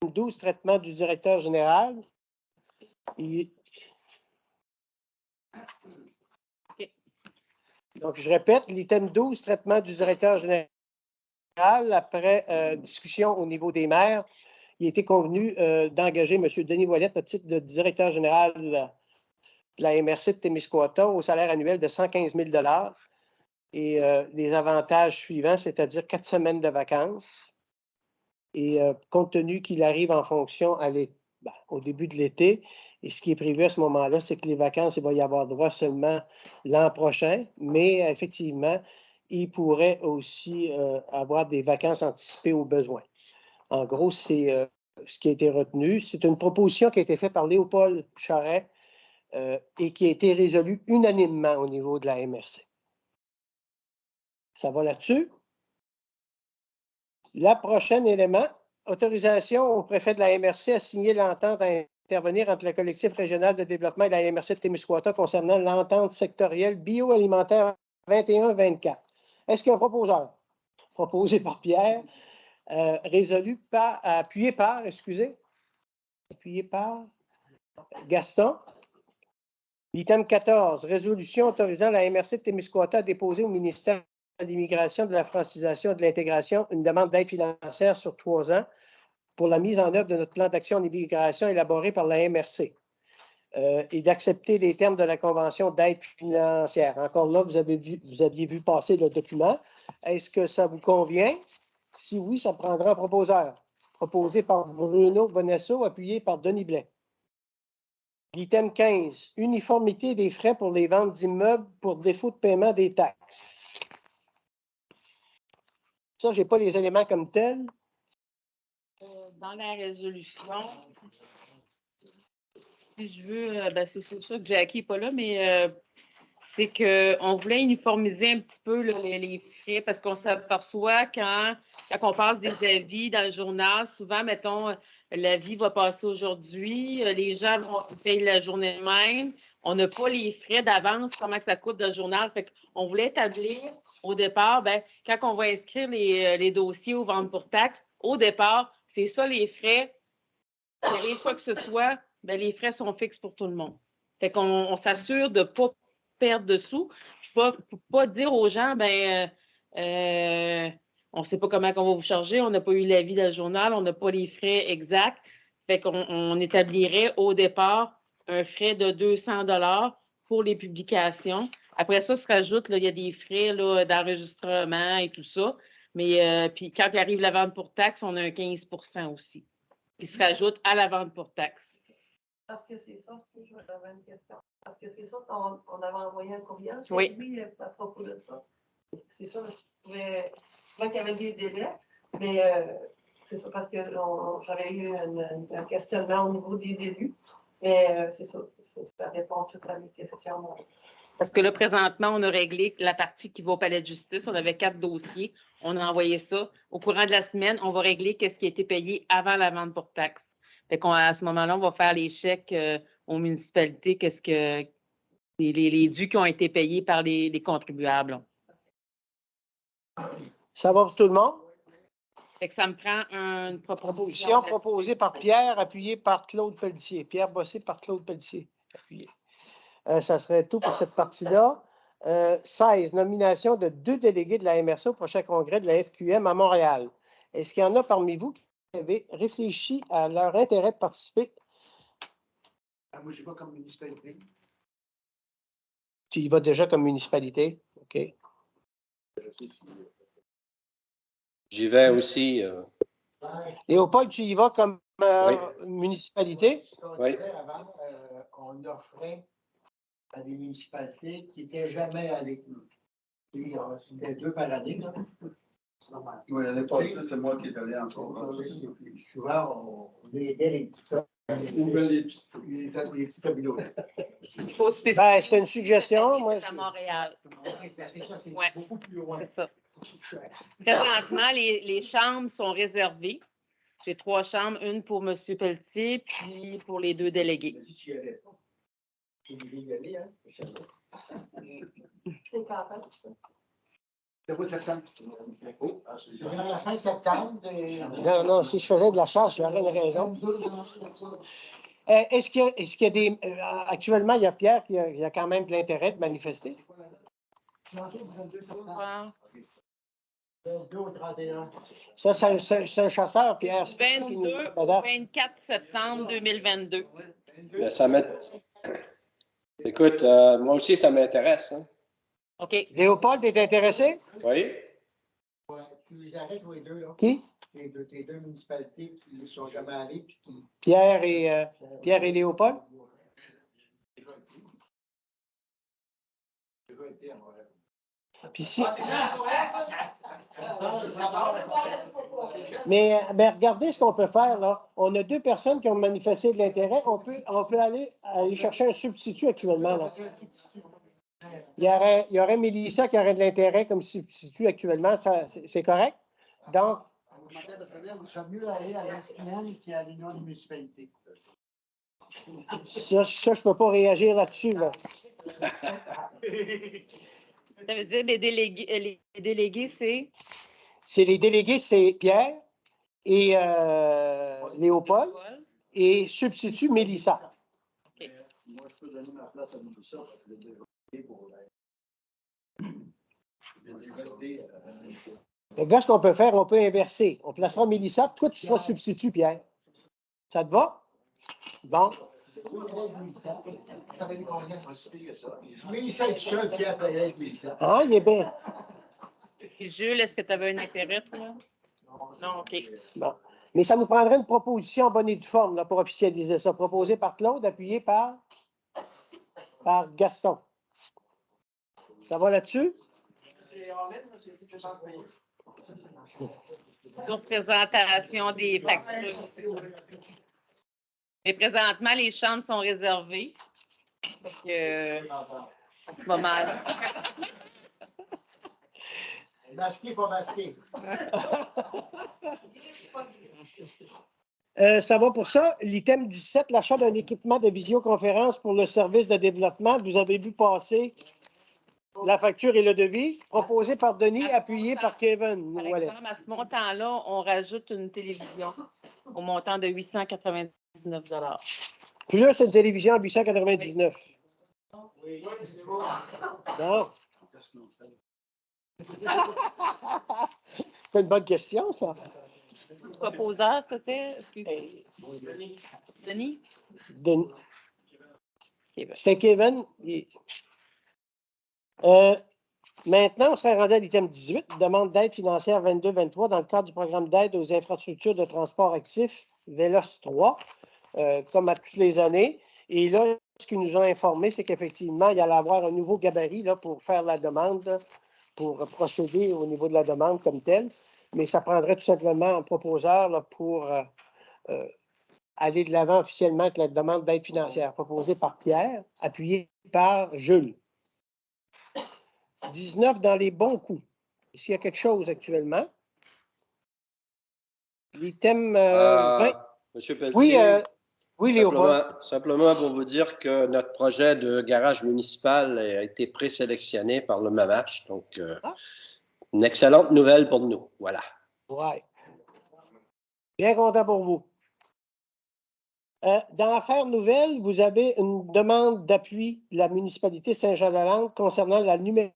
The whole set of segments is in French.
12, traitement du directeur général. Donc, je répète, l'item 12, traitement du directeur général, après discussion au niveau des maires, il a été convenu d'engager M. Denis Ouellette au titre de directeur général de la MRC de Témiscouata au salaire annuel de 115 000 et les avantages suivants, c'est-à-dire 4 semaines de vacances. Et compte tenu qu'il arrive en fonction au début de l'été, et ce qui est prévu à ce moment-là, c'est que les vacances, il va y avoir droit seulement l'an prochain, mais effectivement, il pourrait aussi avoir des vacances anticipées au besoin. En gros, c'est ce qui a été retenu. C'est une proposition qui a été faite par Léopold Charret et qui a été résolue unanimement au niveau de la MRC. Ça va là-dessus? Le prochain élément, autorisation au préfet de la MRC à signer l'entente à intervenir entre le collectif régional de développement et la MRC de Témiscouata concernant l'entente sectorielle bioalimentaire 21-24. Est-ce qu'il y a un proposeur? Proposé par Pierre, appuyé par Gaston. Item 14, résolution autorisant la MRC de Témiscouata à déposer au ministère de l'Immigration, de la Francisation et de l'Intégration une demande d'aide financière sur 3 ans pour la mise en œuvre de notre plan d'action en immigration élaboré par la MRC et d'accepter les termes de la convention d'aide financière. Encore là, vous aviez vu passer le document. Est-ce que ça vous convient? Si oui, ça prendra un proposeur. Proposé par Bruno Bonesso, appuyé par Denis Blais. Item 15, uniformité des frais pour les ventes d'immeubles pour défaut de paiement des taxes. Ça, je n'ai pas les éléments comme tels. Dans la résolution, si je veux, c'est sûr que Jackie n'est pas là, mais c'est qu'on voulait uniformiser un petit peu là, les frais parce qu'on s'aperçoit quand on passe des avis dans le journal, souvent, mettons, l'avis va passer aujourd'hui, les gens vont payer la journée même, on n'a pas les frais d'avance, comment que ça coûte dans le journal. Fait qu'on voulait établir au départ, quand on va inscrire les dossiers aux ventes pour taxes, au départ, c'est ça les frais. S'il arrive quoi que ce soit, les frais sont fixes pour tout le monde. Fait qu'on s'assure de ne pas perdre de sous. Pour pas dire aux gens, on ne sait pas comment on va vous charger, on n'a pas eu l'avis dans le journal, on n'a pas les frais exacts. Fait qu'on établirait au départ un frais de 200 $ pour les publications. Après ça, se rajoute, il y a des frais d'enregistrement et tout ça. Mais puis quand il arrive la vente pour taxe, on a un 15 % aussi qui se rajoute à la vente pour taxe. Parce que c'est ça, j'avais une question. Parce que c'est ça qu'on avait envoyé un courriel. Oui. Lui, à propos de ça. C'est ça, je vois qu'il y avait des délais, mais c'est ça parce que j'avais eu un questionnement au niveau des élus. Mais c'est ça, ça répond toutes à mes questions. Parce que là, présentement, on a réglé la partie qui va au palais de justice. On avait 4 dossiers. On a envoyé ça. Au courant de la semaine, on va régler ce qui a été payé avant la vente pour taxe. Fait qu'à ce moment-là, on va faire les chèques aux municipalités, qu'est-ce que les dus qui ont été payés par les contribuables. Ça va pour tout le monde? Fait que ça me prend une proposition proposée par Pierre, appuyée par Claude Pelletier. Pierre Bossé par Claude Pelletier. Appuyé. Ça serait tout pour cette partie-là. 16, nomination de 2 délégués de la MRC au prochain congrès de la FQM à Montréal. Est-ce qu'il y en a parmi vous qui avez réfléchi à leur intérêt de participer? Moi, je vais comme municipalité. Tu y vas déjà comme municipalité? OK. J'y vais aussi. Léopold, tu y vas comme Oui. municipalité? Oui. Avant, on offrait à des municipalités qui n'étaient jamais avec nous. C'était 2 par année. Là. Oui, l'année passée, c'est moi qui est allé en tour. Souvent, on aidait les petits communautés. Il faut spécifier. C'est une suggestion. Moi, à Montréal. C'est ça, c'est Ouais. beaucoup plus loin. C'est ça. Présentement, les chambres sont réservées. J'ai 3 chambres, une pour M. Pelletier, puis pour les 2 délégués. Si tu n'y allais pas. Tu y allais, hein? C'est quand même ça. C'est pas septembre. C'est vers la fin septembre. Non, non, si je faisais de la chasse, j'aurais une raison. Est-ce qu'il y a des. Actuellement, il y a Pierre qui a quand même de l'intérêt de manifester. Wow. 22 au 31. Ça, c'est un chasseur, Pierre. 22 au 24 septembre 2022. Mais ça Écoute, moi aussi, ça m'intéresse. Hein. OK. Léopold, t'es intéressé? Oui? Ouais, tu les arrêtes, les deux, là. Qui? Les deux municipalités qui ne sont jamais allées. Puis qui... Pierre et Léopold? Puis si... mais regardez ce qu'on peut faire, là. On a deux personnes qui ont manifesté de l'intérêt. On peut aller chercher un substitut actuellement, là. Il y aurait Mélissa qui aurait de l'intérêt comme substitut actuellement. C'est correct? Donc, Nous sommes mieux aller à l'UQM qu'à l'Union des municipalités. ça, je ne peux pas réagir là-dessus, là. Ça veut dire les délégués, c'est? C'est les délégués, c'est Pierre et Léopold et substitut Mélissa. Moi, je peux donner ma place à Mélissa. Le gars, ce qu'on peut faire, on peut inverser. On placera Mélissa, toi, tu seras substitut, Pierre. Ça te va? Bon. Mélissa est seule, Pierre Payet, Mélissa. Ah, il est bien. Et Jules, est-ce que tu avais un intérêt, toi? Non, OK. Bon. Mais ça nous prendrait une proposition en bonne et due forme là, pour officialiser ça. Proposée par Claude, appuyée par Gaston. Ça va là-dessus? Sur présentation des factures. Mais présentement, les chambres sont réservées. Donc, en ce moment-là. Masqué, pas masqué. Ça va pour ça. L'item 17, l'achat d'un équipement de visioconférence pour le service de développement. Vous avez vu passer la facture et le devis, proposé par Denis, appuyé par Kevin. Par Voilà. exemple, à ce montant-là, on rajoute une télévision au montant de 899 Plus une télévision à 899. Non. C'est une bonne question, ça. Proposeur, c'était? Denis? Denis. Kevin. C'était Kevin. Maintenant, on serait rendu à l'item 18, demande d'aide financière 22-23 dans le cadre du programme d'aide aux infrastructures de transport actif, VELOS 3, comme à toutes les années. Et là, ce qu'ils nous ont informé, c'est qu'effectivement, il allait avoir un nouveau gabarit là, pour faire la demande, là, pour procéder au niveau de la demande comme telle. Mais ça prendrait tout simplement un proposeur là, pour aller de l'avant officiellement avec la demande d'aide financière proposée par Pierre, appuyée par Jules. 19 dans les bons coups. Est-ce qu'il y a quelque chose actuellement? L'item 20. Monsieur Pelletier, Oui, oui, Léopold. simplement pour vous dire que notre projet de garage municipal a été présélectionné par le MAMACH. Donc, une excellente nouvelle pour nous. Voilà. Oui. Bien content pour vous. Dans Affaires nouvelles, vous avez une demande d'appui de la municipalité Saint-Jean-de-Lande concernant la numérotation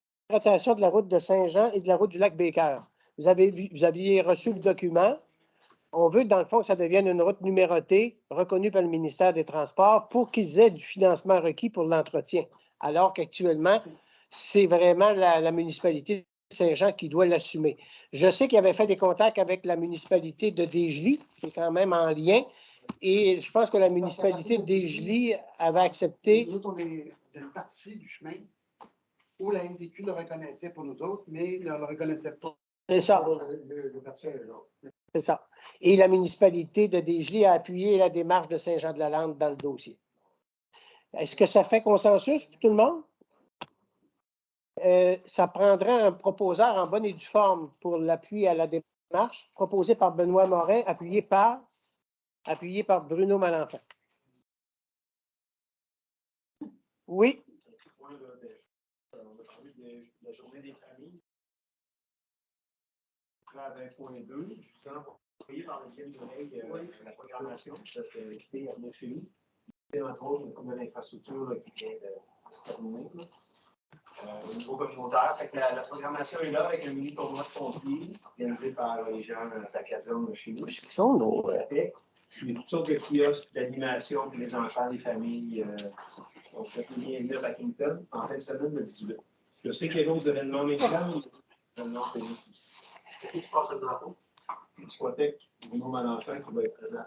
de la route de Saint-Jean et de la route du lac Baker. Vous aviez reçu le document. On veut, dans le fond, que ça devienne une route numérotée, reconnue par le ministère des Transports, pour qu'ils aient du financement requis pour l'entretien. Alors qu'actuellement, c'est vraiment la municipalité de Saint-Jean qui doit l'assumer. Je sais qu'il avait fait des contacts avec la municipalité de Desjely, qui est quand même en lien, et je pense que la municipalité de Desjely avait accepté. Nous autres, on est d'une partie du chemin où la MDQ le reconnaissait pour nous autres, mais ne le reconnaissait pas. C'est ça. C'est ça. Et la municipalité de Desjely a appuyé la démarche de Saint-Jean-de-la-Lande dans le dossier. Est-ce que ça fait consensus pour tout le monde? Ça prendrait un proposeur en bonne et due forme pour l'appui à la démarche, proposé par Benoît Morin, appuyé par Bruno Malenfant. Oui. à 20.2, justement pour travailler par le biais de la programmation qui a été amenée chez nous. C'est entre autres une nouvelle infrastructure qui vient de se terminer. Au niveau communautaire, fait que la programmation est là avec un mini tournoi de pompiers organisé par les gens de la caserne chez nous. C'est toutes sortes de kiosques d'animation pour les enfants, les familles. On fait le lien là à Kingston en fin de semaine le 18. Je sais qu'il y a d'autres événements médicaux, mais événements tennis aussi. Qu'est-ce qui se passe à drapeau? Une discothèque, du nom à l'enfant qui va être présent.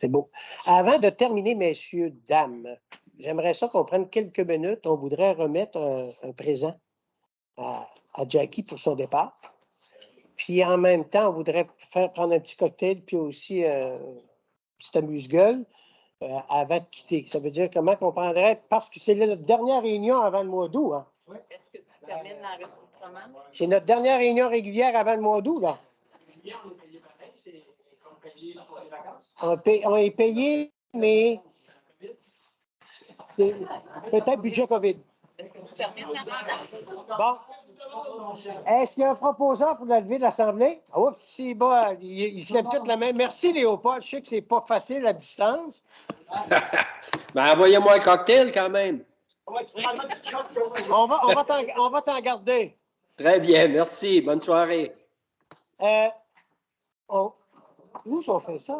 C'est beau. Avant de terminer, messieurs, dames, j'aimerais ça qu'on prenne quelques minutes. On voudrait remettre un présent à Jackie pour son départ. Puis en même temps, on voudrait prendre un petit cocktail, puis aussi un petit amuse-gueule avant de quitter. Ça veut dire comment qu'on prendrait, parce que c'est notre dernière réunion avant le mois d'août. Hein? Est-ce que tu termines l'enregistrement? C'est notre dernière réunion régulière avant le mois d'août, là. Julien, on est payé pareil, c'est comme payé pour les vacances. On est payé, mais c'est peut-être budget COVID. Est-ce que tu termines la Bon. Est-ce qu'il y a un proposeur pour la levée de l'Assemblée? Ah oui, c'est bon, ils se lèvent toutes la main. Merci, Léopold. Je sais que c'est pas facile à distance. Ben, envoyez-moi un cocktail quand même. On va t'en garder. Très bien, merci. Bonne soirée. Où on fait ça?